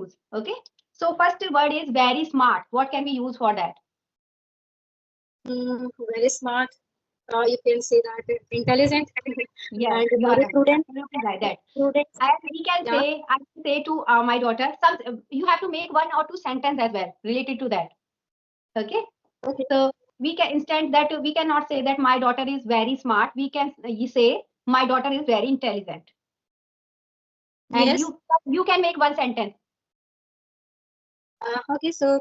use. Okay. So first word is very smart. What can we use for that? Very smart. You can say that intelligent Yes, and you are very right. prudent. Absolutely right. That. Prudent. And we can Yeah. say, I can say to my daughter, some you have to make one or two sentences as well related to that. Okay. Okay. So we can instead that we cannot say that my daughter is very smart. We can say my daughter is very intelligent. And Yes. you can make one sentence. Okay. So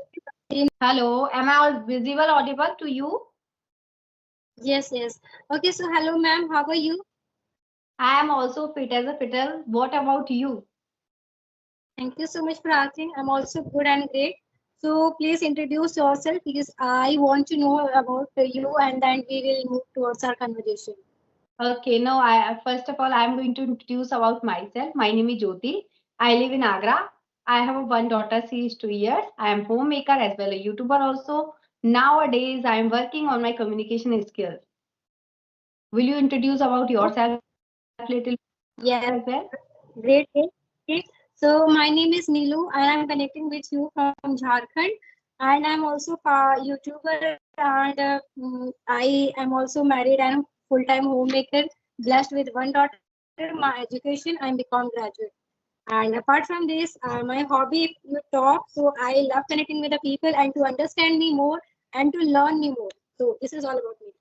Hello, am I all visible, audible to you? yes, yes. Okay. So hello, ma'am. How are you? I am also fit as a fiddle. What about you? Thank you so much for asking. I'm also good and great. So please introduce yourself because I want to know about you, and then we will move towards our conversation. Okay, no, I first of all I am going to introduce about myself. My name is Jyoti. I live in Agra. I have a one daughter, she is 2 years. I am homemaker as well a YouTuber also. Nowadays I am working on my communication skills. Will you introduce about yourself little Yes, as well? great. Great. Okay. So my name is Neelu, and I'm connecting with you from Jharkhand. And I'm also a YouTuber, and I am also married and full-time homemaker, blessed with one daughter. My education, I'm become graduate. And apart from this, my hobby, you talk. So I love connecting with the people and to understand me more and to learn me more. So this is all about me.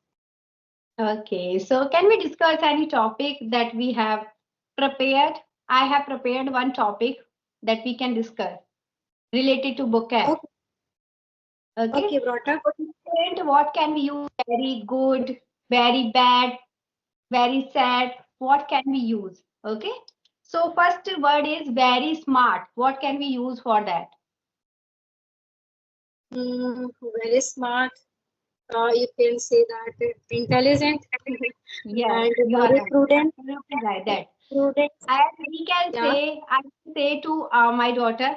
Okay, so can we discuss any topic that we have prepared? I have prepared one topic that we can discuss related to vocab. Okay, Okay, okay, brought up. so different, what can we use? Very good, very bad, very sad. What can we use? Okay, so first word is very smart. What can we use for that? Very smart. You can say that intelligent Yes, and you are very right. prudent. Absolutely right. That. Prudent. And we can Yeah. say, I can say to my daughter,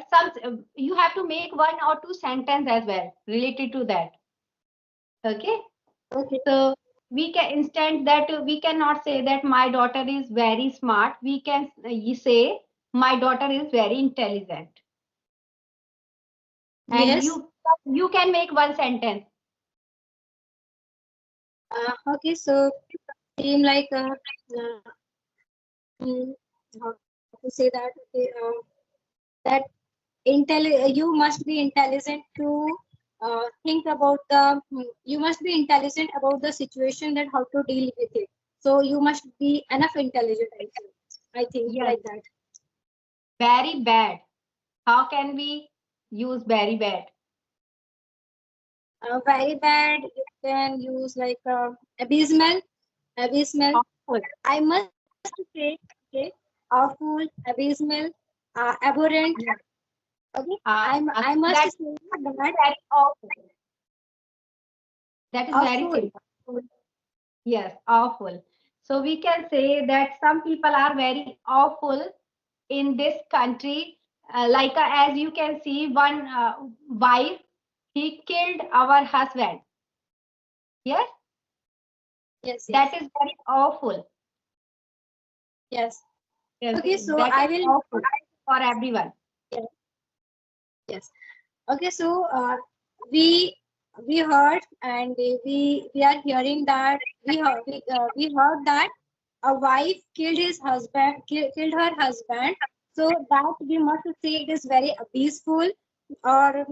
you have to make one or two sentence as well related to that. Okay, Okay. so we can instead that we cannot say that my daughter is very smart. We can say my daughter is very intelligent. And Yes. you can make one sentence. Okay. So seem like mm, how to say that? Okay, that you must be intelligent to think about you must be intelligent about the situation that how to deal with it. So you must be enough intelligent. I think Yes, like that. very bad. How can we use very bad? Very bad. You can use like abysmal, abysmal. Awful. I must say, okay, awful, abysmal, abhorrent. Yes. Okay, I must That say is that very awful. That is very awful. simple. Yes, awful. So we can say that some people are very awful in this country. Like as you can see, one wife, he killed our husband. Yes, Yes, that yes, is very awful. yes. Yes, Okay, so that is I will. awful for everyone. Yes, yes. Okay, so we we heard and we are hearing that we heard that a wife killed his husband, killed her husband. So that we must say it is very abysmal, or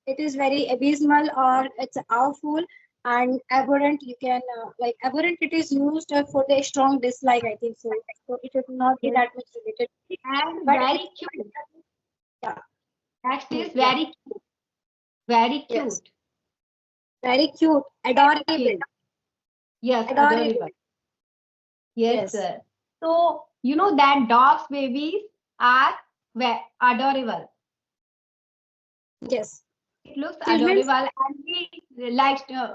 it is very abysmal, or it's awful and abhorrent. You can like abhorrent. It is used for the strong dislike. I think so. So it should not be Yes, that much related. and But very it's cute. yeah, Next is yeah, very yes, cute. very cute, Okay. adorable, Yes, adorable. adorable. Yes, Yes, sir. So you know that dogs babies are adorable. yes. It looks Children's. adorable, and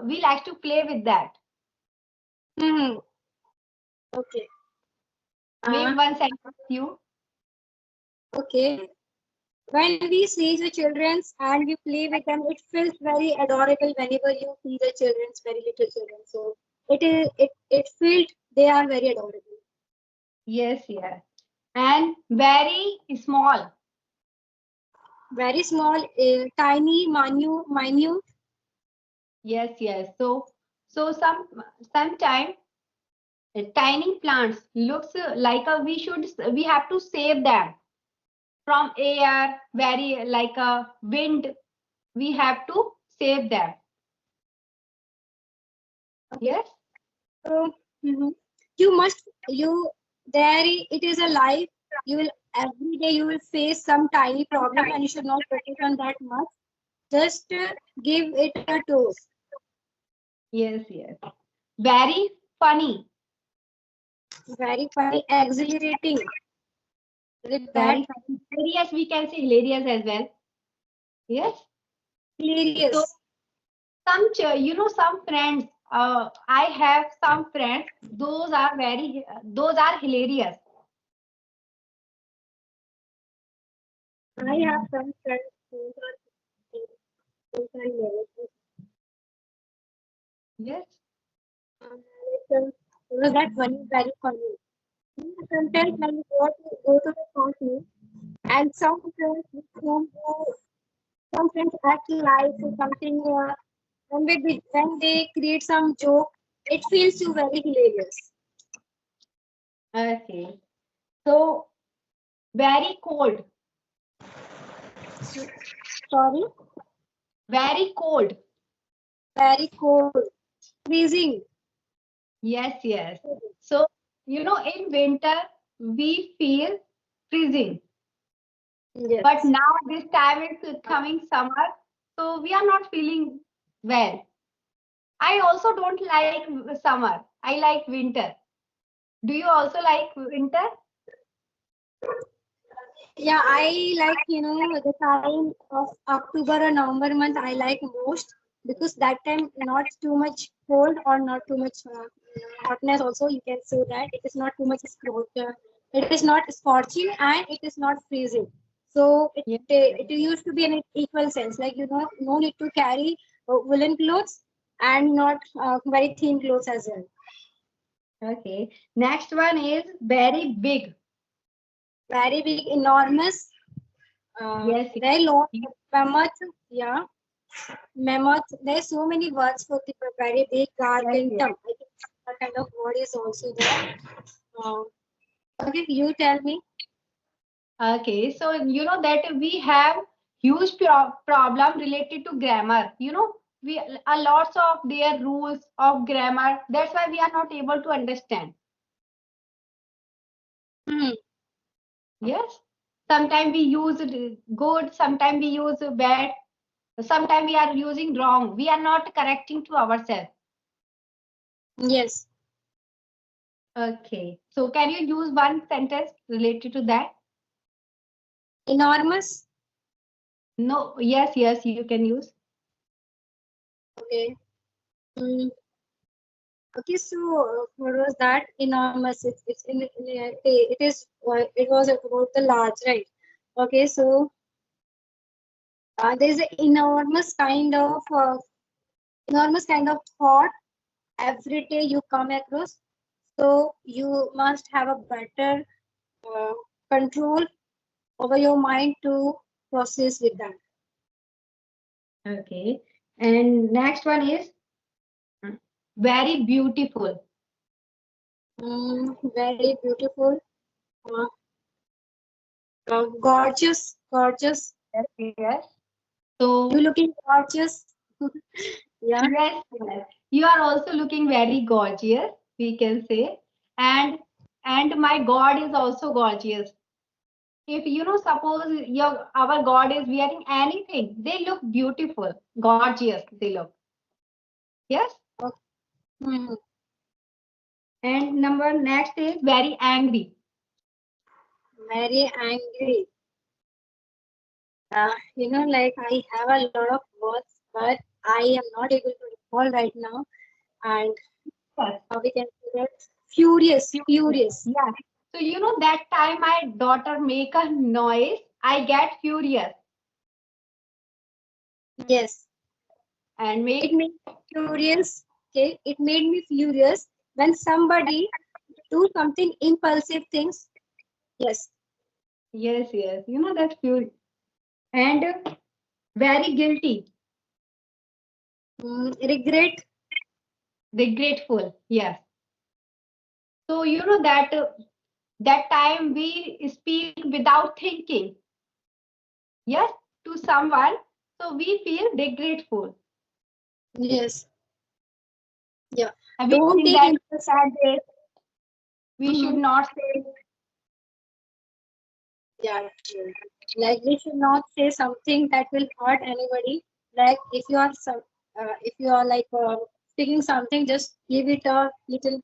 we like to play with that. Hmm. Okay. Make Uh, one sentence you. okay. When we see the childrens and we play with them, it feels very adorable whenever you see the childrens, very little children. So it feels they are very adorable. Yes, yes. And very small. Very small, tiny, minute. Yes, yes. So sometime tiny plants looks like a we have to save them from air, very like a wind. We have to save them. Yes. So mhm. you must you there it is a life. You will every day you will face some tiny problem and you should not focus on that much. Just give it a toast. Yes, yes. Very funny. Very funny, exhilarating. With that, Very funny. Hilarious, we can say hilarious as well. Yes. So hilarious. some friends. I have some friends. Those are hilarious. I have some friends who are hilarious. Yes. So, that one is very funny. Sometimes when you go to the party and some friends with whom you some friends act like something when they create some joke, it feels you very hilarious. Okay. So very cold. Sorry, Very cold. very cold, freezing. Yes, yes. So in winter we feel freezing, but Yes. now this time it's coming summer, so we are not feeling well. I also don't like summer. I like winter. Do you also like winter? Yeah, I like the time of October or November month. I like most because that time not too much cold or not too much hotness. Also, you can say that it is not too much it is not scorching and it is not freezing. So Yes. it used to be an equal sense. Like no need to carry woolen clothes and not very thin clothes as well. Okay. Next one is very big. Very big, enormous, Yes. very long, Yes. mammoth. Yeah. Mammoth, there's so many words for the very big Yes. Yes. gargantum. I think that kind of word is also there. Uh, okay, you tell me. Okay. So that we have huge problem related to grammar. We a lots of their rules of grammar. That's why we are not able to understand. Hmm. Yes. Sometimes we use good. Sometimes we use bad. Sometimes we are using wrong. We are not correcting to ourselves. Yes. Okay. So can you use one sentence related to that? Enormous. No. Yes. Yes. You can use. Okay. Hmm. Okay, so what was that? Enormous. It's it is it was about the large, right? Okay, so there's an enormous kind of thought every day you come across. So you must have a better uh, control over your mind to process with that. Okay. And next one is very beautiful. Very beautiful, uh, gorgeous, gorgeous. Yes. Yes. So You looking gorgeous. Yeah. yes, yes. You are also looking very gorgeous, we can say. And my God is also gorgeous. If suppose our God is wearing anything, they look beautiful, gorgeous, they look. Yes. Okay. Mhm. And number next is very angry. Very angry. Like I have a lot of words, but I am not able to recall right now. And Yes. we can say that furious, Furious. furious. Yeah. So that time my daughter make a noise, I get furious Yes. and It make. made me furious. Okay. It made me furious when somebody do something impulsive things. Yes. Yes, yes. That's fury. And very guilty, Regret. regretful. Yes. So you know that that time we speak without thinking. Yes, to someone. So we feel regretful. Yes. Yeah. And we Don't think take that impulse. sad days we should Mhm. not say. Yeah. Yeah. Like we should not say something that will hurt anybody. Like if you are like speaking something, just give it a little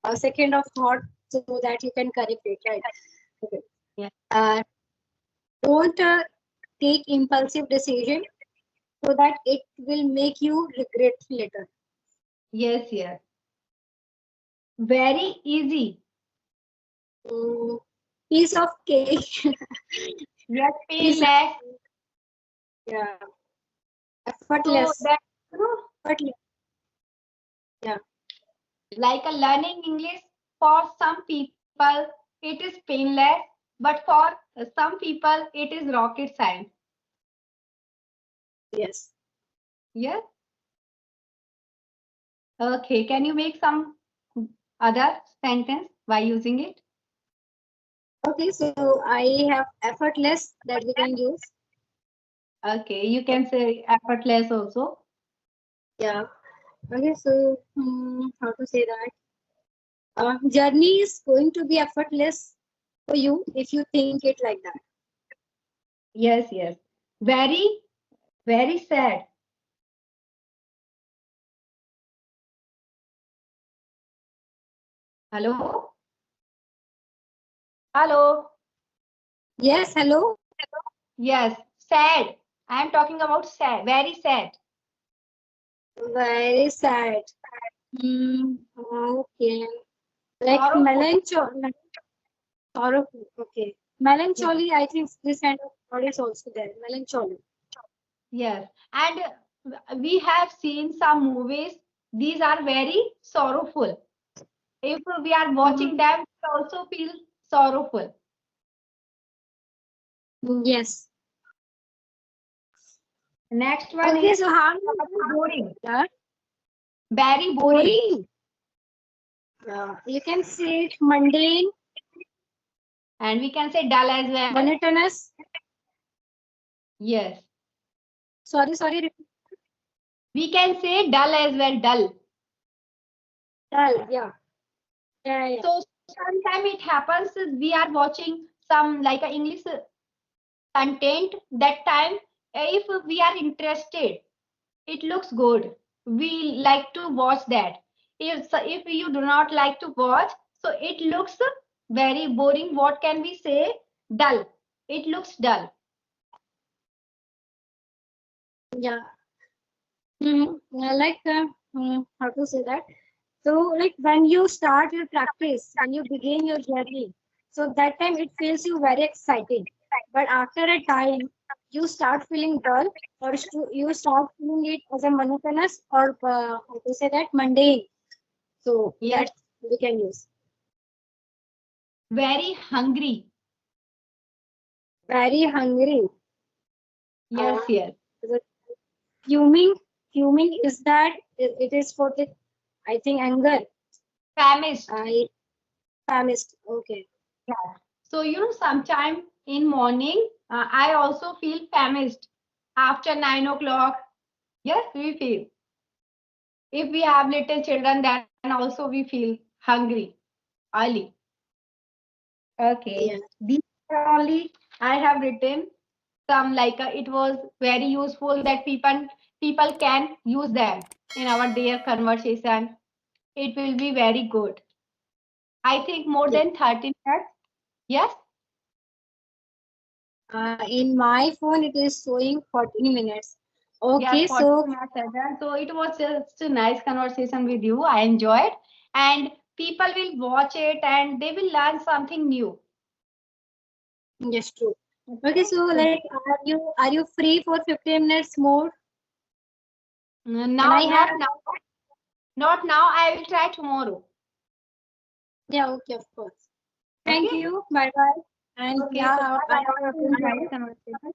a second of thought so that you can correct it. Right. Okay. Yeah. Uh, don't take impulsive decision so that it will make you regret later. Yes, yes. Very easy. Mm, piece of cake. Yes, piece of painless. yeah. So Effortless. that you know, Effortless. Yeah. like a learning English for some people it is painless, but for some people it is rocket science. Yes. Yes. Okay. Can you make some other sentence by using it? Okay, so I have effortless that we can use. Okay. You can say effortless also. Yeah. Okay, so how to say that? Journey is going to be effortless for you if you think it like that. Yes, yes. Very, very sad. Hello? Hello? Yes, hello. Yes, sad. I am talking about sad, very sad. Very sad. Okay. Like Sorrowful. melancholy. Sorrowful. Okay. Yes, Melancholy, I think this kind of word is also there. Melancholy. yes. And we have seen some movies, these are very sorrowful. If we are Mhm. watching them, we also feel sorrowful. Yes. Next one Okay, is so how boring. yeah, Very boring. boring. You can say it mundane, And we can say dull as well. monotonous. Yes. Sorry. We can say dull as well, dull. Dull. Yeah. So sometimes it happens we are watching some like a English content that time if we are interested it looks good we like to watch that if you do not like to watch so it looks very boring what can we say dull it looks dull. Yeah. Yeah, like how to say that? So like when you start your practice, when you begin your journey, so that time it feels you very exciting. But after a time, you start feeling dull, or you start feeling it as a monotonous, or how to say that mundane. So Yes, that we can use. very hungry. Very hungry. Yes, Uh, yes. the fuming, fuming is that it is for the I think anger. Famished. I famished. Okay. Yeah. So you know sometime in morning I also feel famished after 9 o'clock. Yes, we feel. If we have little children, then also we feel hungry early. Okay. Yeah. These are only I have written some like it was very useful that people can use them in our their conversation. It will be very good. I think more Yeah. than 30 minutes. Yes. In my phone, it is showing 14 minutes. Yes, Okay, 40 so minutes. Again. So it was just a nice conversation with you. I enjoyed, and people will watch it and they will learn something new. yes, true. Okay, Okay. so So like, are you free for 15 minutes more? Can now, I have? not now, not now. I will try tomorrow. Yeah, okay, of course. Thank Okay. you. Bye bye. And Okay. So yeah, bye I bye. have Nice enjoyed. conversation.